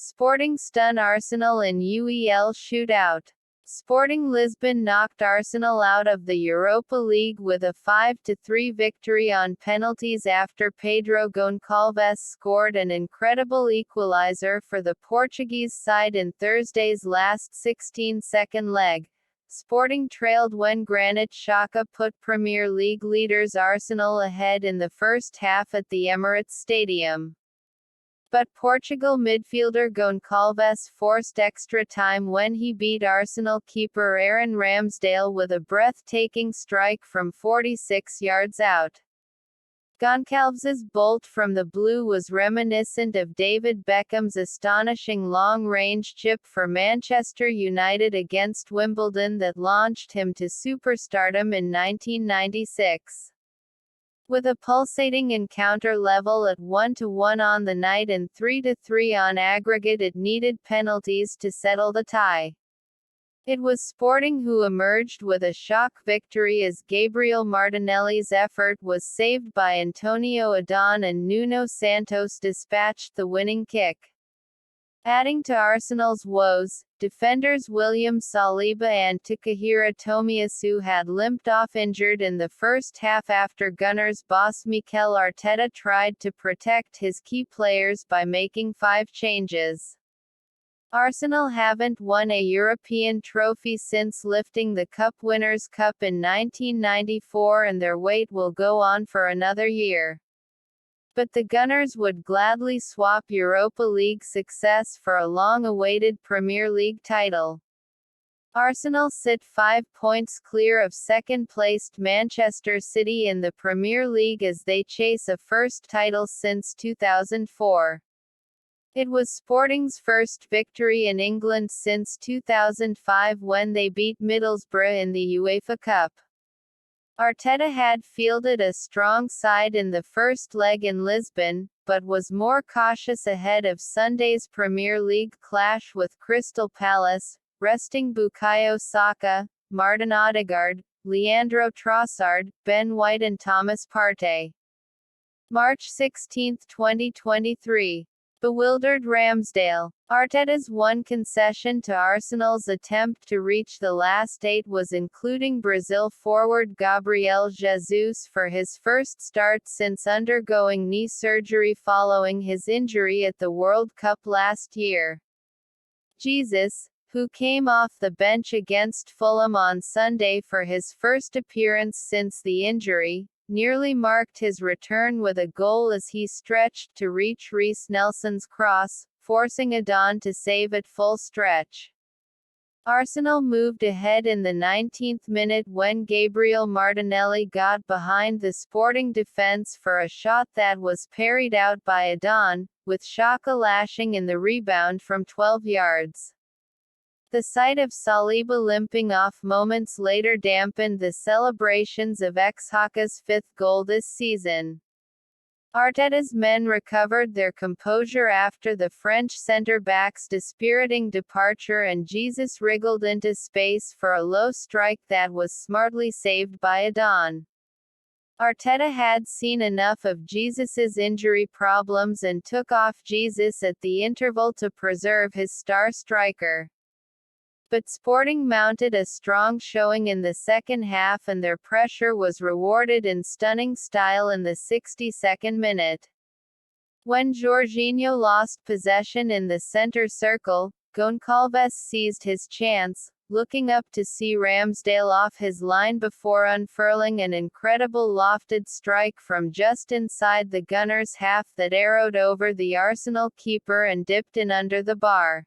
Sporting stun Arsenal in UEL shootout. Sporting Lisbon knocked Arsenal out of the Europa League with a 5-3 victory on penalties after Pedro Goncalves scored an incredible equaliser for the Portuguese side in Thursday's last 16-second leg. Sporting trailed when Granit Xhaka put Premier League leaders Arsenal ahead in the first half at the Emirates Stadium. But Portugal midfielder Goncalves forced extra time when he beat Arsenal keeper Aaron Ramsdale with a breathtaking strike from 46 yards out. Goncalves's bolt from the blue was reminiscent of David Beckham's astonishing long-range chip for Manchester United against Wimbledon that launched him to superstardom in 1996. With a pulsating encounter level at 1-1 on the night and 3-3 on aggregate, it needed penalties to settle the tie. It was Sporting who emerged with a shock victory as Gabriel Martinelli's effort was saved by Antonio Adon and Nuno Santos dispatched the winning kick. Adding to Arsenal's woes, defenders William Saliba and Takahiro Tomiyasu had limped off injured in the first half after Gunners boss Mikel Arteta tried to protect his key players by making 5 changes. Arsenal haven't won a European trophy since lifting the Cup Winners' Cup in 1994, and their wait will go on for another year. But the Gunners would gladly swap Europa League success for a long-awaited Premier League title. Arsenal sit 5 points clear of second-placed Manchester City in the Premier League as they chase a first title since 2004. It was Sporting's first victory in England since 2005 when they beat Middlesbrough in the UEFA Cup. Arteta had fielded a strong side in the first leg in Lisbon, but was more cautious ahead of Sunday's Premier League clash with Crystal Palace, resting Bukayo Saka, Martin Odegaard, Leandro Trossard, Ben White and Thomas Partey. March 16, 2023. Bewildered Ramsdale. Arteta's one concession to Arsenal's attempt to reach the last 8 was including Brazil forward Gabriel Jesus for his first start since undergoing knee surgery following his injury at the World Cup last year. Jesus, who came off the bench against Fulham on Sunday for his first appearance since the injury, nearly marked his return with a goal as he stretched to reach Reiss Nelson's cross, forcing Adon to save at full stretch. Arsenal moved ahead in the 19th minute when Gabriel Martinelli got behind the Sporting defence for a shot that was parried out by Adon, with Xhaka lashing in the rebound from 12 yards. The sight of Saliba limping off moments later dampened the celebrations of ex-Xhaka's 5th goal this season. Arteta's men recovered their composure after the French centre-back's dispiriting departure and Jesus wriggled into space for a low strike that was smartly saved by Adon. Arteta had seen enough of Jesus's injury problems and took off Jesus at the interval to preserve his star striker. But Sporting mounted a strong showing in the second half and their pressure was rewarded in stunning style in the 62nd minute. When Jorginho lost possession in the center circle, Goncalves seized his chance, looking up to see Ramsdale off his line before unfurling an incredible lofted strike from just inside the Gunners' half that arrowed over the Arsenal keeper and dipped in under the bar.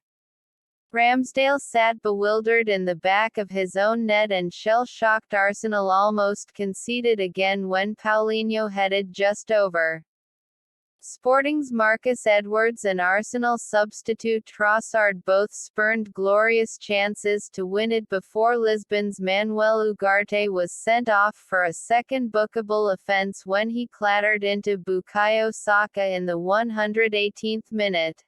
Ramsdale sat bewildered in the back of his own net and shell-shocked Arsenal almost conceded again when Paulinho headed just over. Sporting's Marcus Edwards and Arsenal substitute Trossard both spurned glorious chances to win it before Lisbon's Manuel Ugarte was sent off for a second bookable offence when he clattered into Bukayo Saka in the 118th minute.